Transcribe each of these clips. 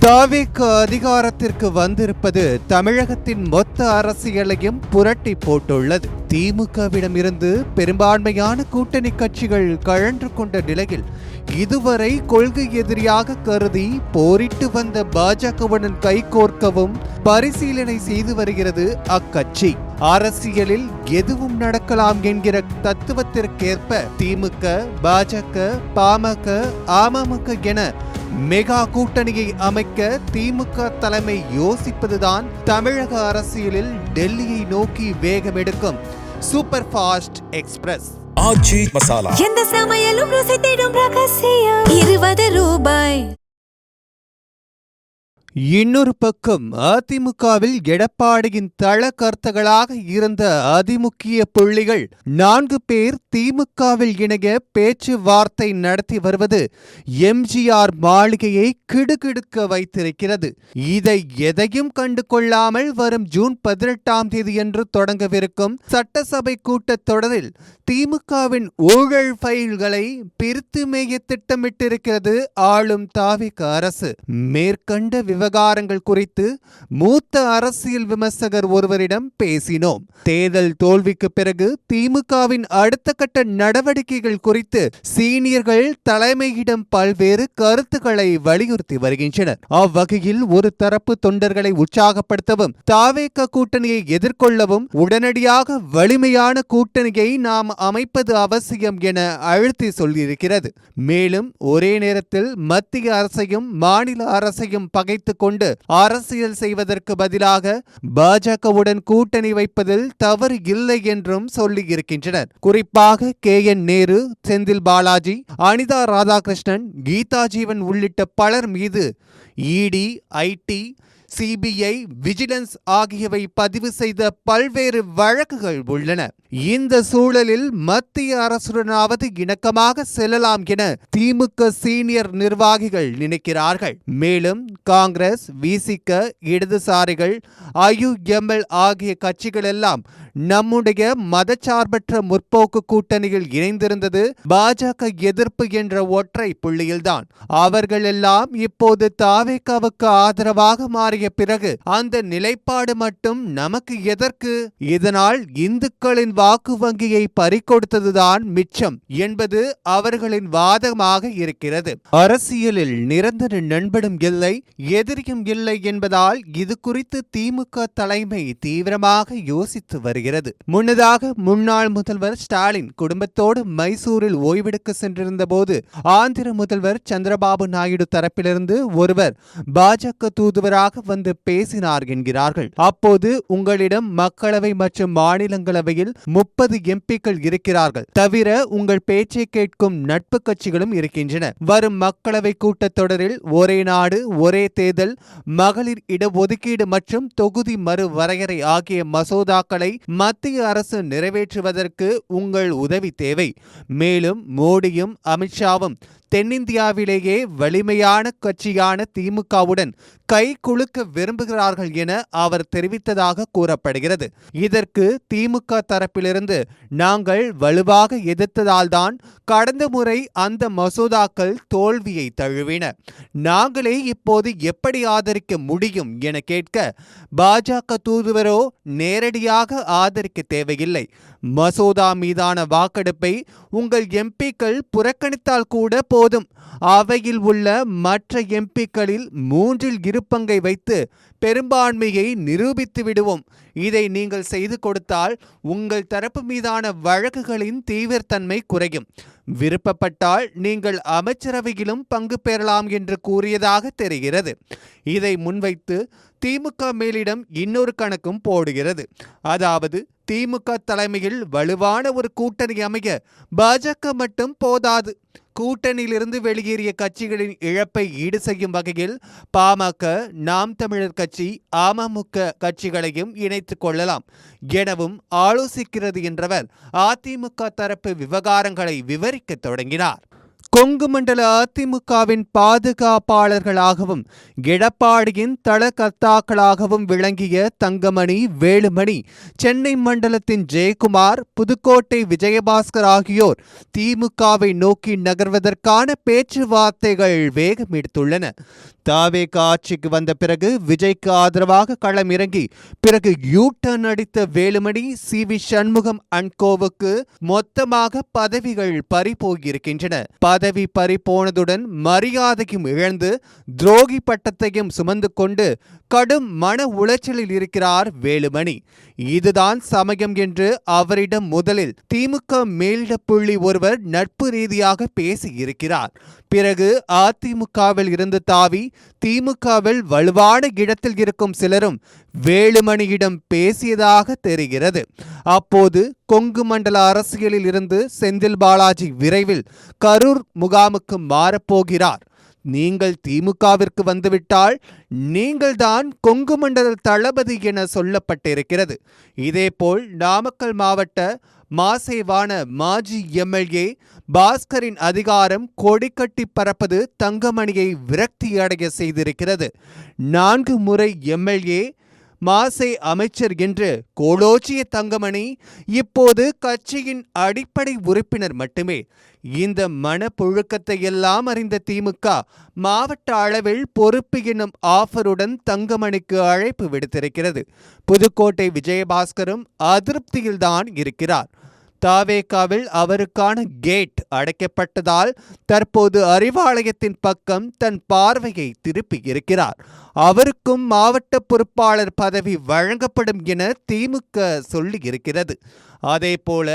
தாவேக அதிகாரத்திற்கு வந்திருப்பது தமிழகத்தின் மொத்த அரசியலையும் புரட்டி போட்டுள்ளது. திமுகவிடமிருந்து பெரும்பான்மையான கூட்டணி கட்சிகள் கழன்று கொண்ட நிலையில் இதுவரை கொள்கை எதிரியாக கருதி போரிட்டு வந்த பாஜகவுடன் கைகோர்க்கவும் பரிசீலனை செய்து வருகிறது அக்கட்சி. அரசியலில் எதுவும் நடக்கலாம் என்கிற தத்துவத்திற்கேற்ப திமுக, பாஜக, பாமக, அமமுக என மெகா கூட்டணியை அமைக்க திமுக தலைமை யோசிப்பதுதான் தமிழக அரசியலில் டெல்லியை நோக்கி வேகமெடுக்கும் சூப்பர் ஃபாஸ்ட் எக்ஸ்பிரஸ். ஆச்சி மசாலா, எந்த சமையலும் ருசி தேடும் ரகசியம். 20 ரூபாய். இன்னொரு பக்கம் அதிமுகவில் எடப்பாடியின் தள கர்த்தகளாக இருந்த அதிமுக்கிய புள்ளிகள் 4 பேர் திமுகவில் இணைய பேச்சுவார்த்தை நடத்தி வருவது எம்ஜிஆர் மாளிகையை கிடுகிடுக்க வைத்திருக்கிறது. இதை எதையும் கண்டு கொள்ளாமல் வரும் ஜூன் 18ஆம் தேதியன்று தொடங்கவிருக்கும் சட்டசபை கூட்டத்தொடரில் திமுகவின் ஊழல் ஃபைல்களை பிரித்து மேய திட்டமிட்டிருக்கிறது ஆளும் தாவேக அரசு. மேற்கண்ட விவகாரங்கள் குறித்து மூத்த அரசியல் விமர்சகர் ஒருவரிடம் பேசினோம். தேர்தல் தோல்விக்கு பிறகு திமுகவின் அடுத்த கட்ட நடவடிக்கைகள் குறித்து சீனியர்கள் தலைமையிடம் பல்வேறு கருத்துக்களை வலியுறுத்தி வருகின்றனர். அவ்வகையில் ஒரு தரப்பு தொண்டர்களை உற்சாகப்படுத்தவும் தாவேக கூட்டணியை எதிர்கொள்ளவும் உடனடியாக வலிமையான கூட்டணியை நாம் அமைப்பது அவசியம் என அழுத்தி சொல்லியிருக்கிறது. மேலும் ஒரே நேரத்தில் மத்திய அரசையும் மாநில அரசையும் பகைத்துக் கொண்டு அரசியல் செய்வதற்கு பதிலாக பாஜகவுடன் கூட்டணி வைப்பதில் தவறு இல்லை என்றும் சொல்லியிருக்கின்றனர். குறிப்பாக KN நேரு, செந்தில் பாலாஜி, அனிதா ராதாகிருஷ்ணன், கீதா ஜீவன் உள்ளிட்ட பலர் மீது ED, IT, CBI, விஜிலன்ஸ் ஆகியவை பதிவு செய்த பல்வேறு வழக்குகள் உள்ளன. இந்த சூழலில் மத்திய அரசுடனாவது இணக்கமாக செல்லலாம் என திமுக சீனியர் நிர்வாகிகள் நினைக்கிறார்கள். மேலும் காங்கிரஸ், விசிக, இடதுசாரிகள், IUML ஆகிய கட்சிகள் எல்லாம் நம்முடைய மதச்சார்பற்ற முற்போக்கு கூட்டணியில் இணைந்திருந்தது பாஜக எதிர்ப்பு என்ற ஒற்றை புள்ளியில்தான். அவர்கள் எல்லாம் இப்போது தாவேகாவுக்கு ஆதரவாக மாறிய பிறகு அந்த நிலைப்பாடு மட்டும் நமக்கு எதற்கு? இதனால் இந்துக்களின் வாக்கு வங்கியை பறிகொடுத்ததுதான் மிச்சம் என்பது அவர்களின் வாதமாக இருக்கிறது. அரசியலில் நிரந்தர நண்பனும் இல்லை, எதிரியும் இல்லை என்பதால் இது குறித்து திமுக தலைமை தீவிரமாக யோசித்து வருகிறது. முன்னதாக முன்னாள் முதல்வர் ஸ்டாலின் குடும்பத்தோடு மைசூரில் ஓய்வெடுக்க சென்றிருந்த போது ஆந்திர முதல்வர் சந்திரபாபு நாயுடு தரப்பிலிருந்து ஒருவர் பாஜக தூதுவராக வந்து பேசினார் என்கிறார்கள். அப்போது உங்களிடம் மக்களவை மற்றும் மாநிலங்களவையில் 30 MPக்கள் இருக்கிறார்கள், தவிர உங்கள் பேச்சை கேட்கும் நட்பு கட்சிகளும் இருக்கின்றன. வரும் மக்களவை கூட்டத்தொடரில் ஒரே நாடு ஒரே தேர்தல், மகளிர் இடஒதுக்கீடு மற்றும் தொகுதி மறு வரையறை ஆகிய மசோதாக்களை மத்திய அரசு நிறைவேற்றுவதற்கு உங்கள் உதவி தேவை. மேலும் மோடியும் அமித்ஷாவும் தென்னிந்தியாவிலேயே வலிமையான கட்சியான திமுகவுடன் கை குலுக்க விரும்புகிறார்கள் என அவர் தெரிவித்ததாக கூறப்படுகிறது. இதற்கு திமுக தரப்பிலிருந்து நாங்கள் வலுவாக எதிர்த்ததால்தான் கடந்த முறை அந்த மசோதாக்கள் தோல்வியை தழுவின. நாங்களே இப்போது எப்படி ஆதரிக்க முடியும் என கேட்க, பாஜக தூதுவரோ நேரடியாக ஆதரிக்க தேவையில்லை, மசோதா மீதான வாக்கெடுப்பை உங்கள் MPக்கள் புறக்கணித்தால் கூட போதும், அவையில் உள்ள மற்ற MPக்களில் 3 பங்கை வைத்து பெரும்பான்மையை நிரூபித்து விடுவோம். இதை நீங்கள் செய்து கொடுத்தால் உங்கள் தரப்பு மீதான வழக்குகளின் தீவிரத்தன்மை குறையும். விருப்பப்பட்டால் நீங்கள் அமைச்சரவையிலும் பங்கு பெறலாம் என்று கூறியதாக தெரிகிறது. இதை முன்வைத்து திமுக மேலிடம் இன்னொரு கணக்கும் போடுகிறது. அதாவது திமுக தலைமையில் வலுவான ஒரு கூட்டணி அமைய பாஜக மட்டும் போதாது, கூட்டணியிலிருந்து வெளியேறிய கட்சிகளின் இழப்பை ஈடு செய்யும் வகையில் பாமக, நாம் தமிழர் கட்சி, அமமுக கட்சிகளையும் இணைத்துக் கொள்ளலாம் எனவும் ஆலோசிக்கிறது என்றவர் அதிமுக தரப்பு விவகாரங்களை விவரிக்க தொடங்கினார். கொங்கு மண்டல அதிமுகவின் பாதுகாப்பாளர்களாகவும் எடப்பாடியின் தளகர்த்தாக்களாகவும் விளங்கிய தங்கமணி, வேலுமணி, சென்னை மண்டலத்தின் ஜெயக்குமார், புதுக்கோட்டை விஜயபாஸ்கர் ஆகியோர் திமுகவை நோக்கி நகர்வதற்கான பேச்சுவார்த்தைகள் வேகமெடுத்துள்ளன. தாவேக ஆட்சிக்கு வந்த பிறகு விஜய்க்கு ஆதரவாக களம் இறங்கி பிறகு யூ-டர்ன் அடித்த வேலுமணி, சி.வி. சண்முகம் அண்ட் கோவுக்கு மொத்தமாக பதவிகள் பறிபோகியிருக்கின்றன. பதவி பறிபோனதுடன் மரியாதையும் இழந்து துரோகி பட்டத்தையும் சுமந்து கொண்டு கடும் மன உளைச்சலில் இருக்கிறார் வேலுமணி. இதுதான் சமயம் என்று அவரிடம் முதலில் திமுக மேலிட புள்ளி ஒருவர் நட்பு ரீதியாக பேசியிருக்கிறார். பிறகு அதிமுகவில் இருந்து தாவி திமுகவில் வலுவான இடத்தில் இருக்கும் சிலரும் வேலுமணியிடம் பேசியதாக தெரிகிறது. அப்போது கொங்கு மண்டல அரசியலில் இருந்து செந்தில் பாலாஜி விரைவில் கரூர் முகாமுக்கு மாறப்போகிறார். நீங்கள் திமுகவிற்கு வந்துவிட்டால் நீங்கள்தான் கொங்கு மண்டல தளபதி என சொல்லப்பட்டிருக்கிறது. இதேபோல் நாமக்கல் மாவட்ட மாசேவான மாஜி எம்எல்ஏ பாஸ்கரின் அதிகாரம் கொடிக்கட்டி பறப்பது தங்கமணியை விரக்தியடைய செய்திருக்கிறது. 4 முறை எம்எல்ஏ மாசே அமைச்சர் என்று கோலோச்சிய தங்கமணி இப்போது கட்சியின் அடிப்படை உறுப்பினர் மட்டுமே. இந்த மனப்புழுக்கத்தை எல்லாம் அறிந்த திமுக மாவட்ட அளவில் பொறுப்பு என்னும் ஆஃபருடன் தங்கமணிக்கு அழைப்பு விடுத்திருக்கிறது. புதுக்கோட்டை விஜயபாஸ்கரும் அதிருப்தியில்தான் இருக்கிறார். தாவேகாவில் அவருக்கான கேட் அடைக்கப்பட்டதால் தற்போது அறிவாலயத்தின் பக்கம் தன் பார்வையை திருப்பி இருக்கிறார். அவருக்கும் மாவட்ட பொறுப்பாளர் பதவி வழங்கப்படும் என திமுக சொல்லி இருக்கிறது. அதேபோல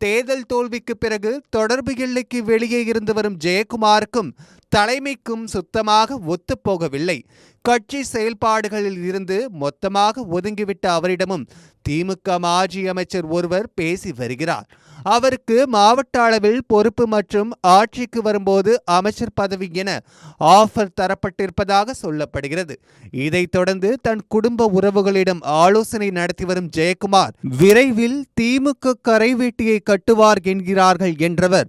தேர்தல் தோல்விக்கு பிறகு தொடர்பு எல்லைக்கு வெளியே இருந்து வரும் ஜெயக்குமாருக்கும் தலைமைக்கும் சுத்தமாக ஒத்துப்போகவில்லை. கட்சி செயல்பாடுகளில் இருந்து மொத்தமாக ஒதுங்கிவிட்ட அவரிடமும் திமுக மாஜி அமைச்சர் ஒருவர் பேசி வருகிறார். அவருக்கு மாவட்ட அளவில் பொறுப்பு மற்றும் ஆட்சிக்கு வரும்போது அமைச்சர் பதவி என ஆஃபர் தரப்பட்டிருப்பதாக சொல்லப்படுகிறது. இதைத் தொடர்ந்து தன் குடும்ப உறவுகளிடம் ஆலோசனை நடத்தி வரும் ஜெயக்குமார் விரைவில் திமுக கரைவேட்டியை கட்டுவார் என்கிறார்கள் என்றவர்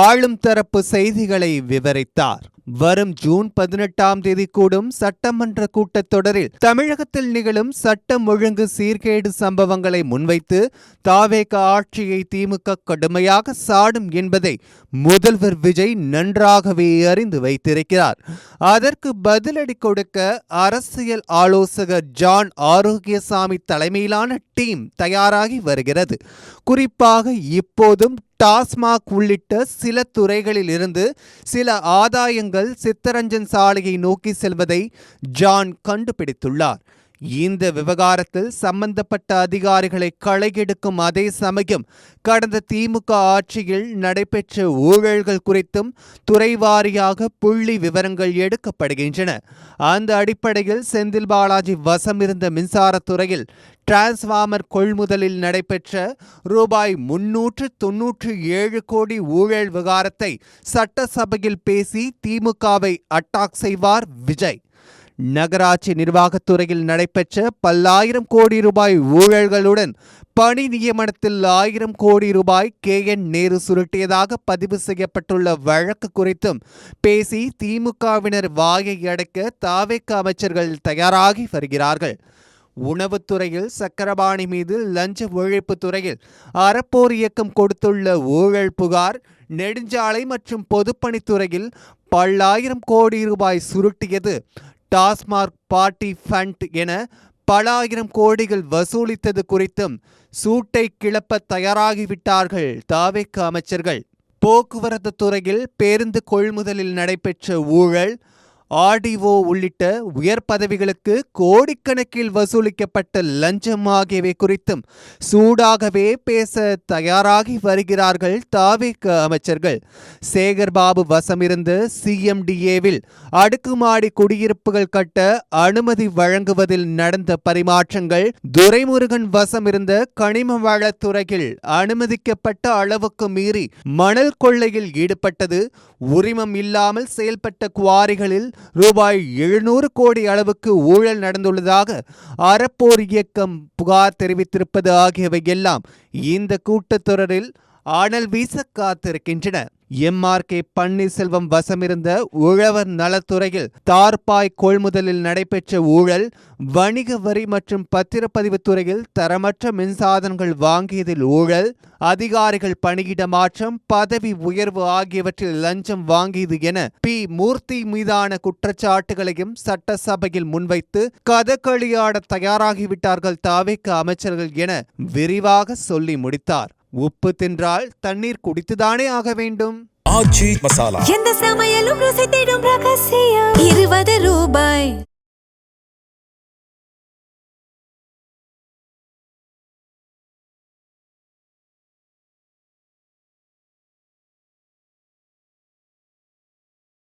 ஆளும் தரப்பு செய்திகளை விவரித்தார். வரும் ஜூன் 18ஆம் தேதி கூடும் சட்டமன்ற கூட்டத்தொடரில் தமிழகத்தில் நிகழும் சட்டம் ஒழுங்கு சீர்கேடு சம்பவங்களை முன்வைத்து தாவேக ஆட்சியை திமுக கடுமையாக சாடும் என்பதை முதல்வர் விஜய் நன்றாகவே அறிந்து வைத்திருக்கிறார். அதற்கு பதிலடி கொடுக்க அரசியல் ஆலோசகர் ஜான் ஆரோக்கியசாமி தலைமையிலான டீம் தயாராகி வருகிறது. குறிப்பாக இப்போதும் டாஸ்மாக் உள்ளிட்ட சில துறைகளில் இருந்து சில ஆதாயங்கள் சித்தரஞ்சன் சாலையை நோக்கி செல்வதை ஜான் கண்டுபிடித்துள்ளார். இந்த விவகாரத்தில் சம்பந்தப்பட்ட அதிகாரிகளை களையெடுக்கும் அதே சமயம் கடந்த திமுக ஆட்சியில் நடைபெற்ற ஊழல்கள் குறித்தும் துறைவாரியாக புள்ளி விவரங்கள் எடுக்கப்படுகின்றன. அந்த அடிப்படையில் செந்தில் பாலாஜி வசமிருந்த மின்சாரத்துறையில் டிரான்ஸ்பார்மர் கொள்முதலில் நடைபெற்ற ரூபாய் 397 கோடி ஊழல் விவகாரத்தை சட்டசபையில் பேசி திமுகவை அட்டாக் செய்வார் விஜய். நகராட்சி நிர்வாகத்துறையில் நடைபெற்ற பல்லாயிரம் கோடி ரூபாய் ஊழல்களுடன் பணி நியமனத்தில் 1000 கோடி ரூபாய் KN நேரு சுருட்டியதாக பதிவு செய்யப்பட்டுள்ள வழக்கு குறித்தும் பேசி திமுகவினர் வாயை அடைக்க தாவேக அமைச்சர்கள் தயாராகி வருகிறார்கள். உணவுத்துறையில் சக்கரபாணி மீது லஞ்ச ஒழிப்பு துறையில் அறப்போர் இயக்கம் கொடுத்துள்ள ஊழல் புகார், நெடுஞ்சாலை மற்றும் பொதுப்பணித்துறையில் பல்லாயிரம் கோடி ரூபாய் சுருட்டியது, டாஸ்மாக் பார்ட்டி ஃபண்ட் என பல ஆயிரம் கோடிகள் வசூலித்தது குறித்தும் சூட்டை கிளப்ப தயாராகிவிட்டார்கள் தாவேக அமைச்சர்கள். போக்குவரத்து துறையில் பேருந்து கொள்முதலில் நடைபெற்ற ஊழல், ஆர்டிஓ உள்ளிட்ட உயர் பதவிகளுக்கு கோடிக்கணக்கில் வசூலிக்கப்பட்ட லஞ்சம் ஆகியவை குறித்தும் சூடாகவே பேச தயாராகி வருகிறார்கள் தாவேக அமைச்சர்கள். சேகர்பாபு வசமிருந்த CMDAவில் அடுக்குமாடி குடியிருப்புகள் கட்ட அனுமதி வழங்குவதில் நடந்த பரிமாற்றங்கள், துரைமுருகன் வசமிருந்த கனிம வளத்துறையில் அனுமதிக்கப்பட்ட அளவுக்கு மீறி மணல் கொள்ளையில் ஈடுபட்டது, உரிமம் இல்லாமல் செயல்பட்ட குவாரிகளில் ரூபாய் 700 கோடி அளவுக்கு ஊழல் நடந்துள்ளதாக அறப்போர் இயக்கம் புகார் தெரிவித்திருப்பது ஆகியவை எல்லாம் இந்த கூட்டத்தொடரில் ஆனல் வீச காத்திருக்கின்றன. எம்.ஆர்.கே. பன்னீர்செல்வம் வசமிருந்த உழவர் நலத்துறையில் தார்பாய் கொள்முதலில் நடைபெற்ற ஊழல், வணிக வரி மற்றும் பத்திரப்பதிவு துறையில் தரமற்ற மின்சாதனங்கள் வாங்கியதில் ஊழல், அதிகாரிகள் பணியிட மாற்றம், பதவி உயர்வு ஆகியவற்றில் லஞ்சம் வாங்கியது என பி. மூர்த்தி மீதான குற்றச்சாட்டுகளையும் சட்டசபையில் முன்வைத்து கதகளியாட தயாராகிவிட்டார்கள் தவிக அமைச்சர்கள் என விரிவாக சொல்லி முடித்தார். உப்பு தின்றால் தண்ணீர் குடித்துதானே ஆக வேண்டும். ஆச்சி மசாலா எந்த சமையலும் ருசி தேடும் ரகசியம் 20 ரூபாய்.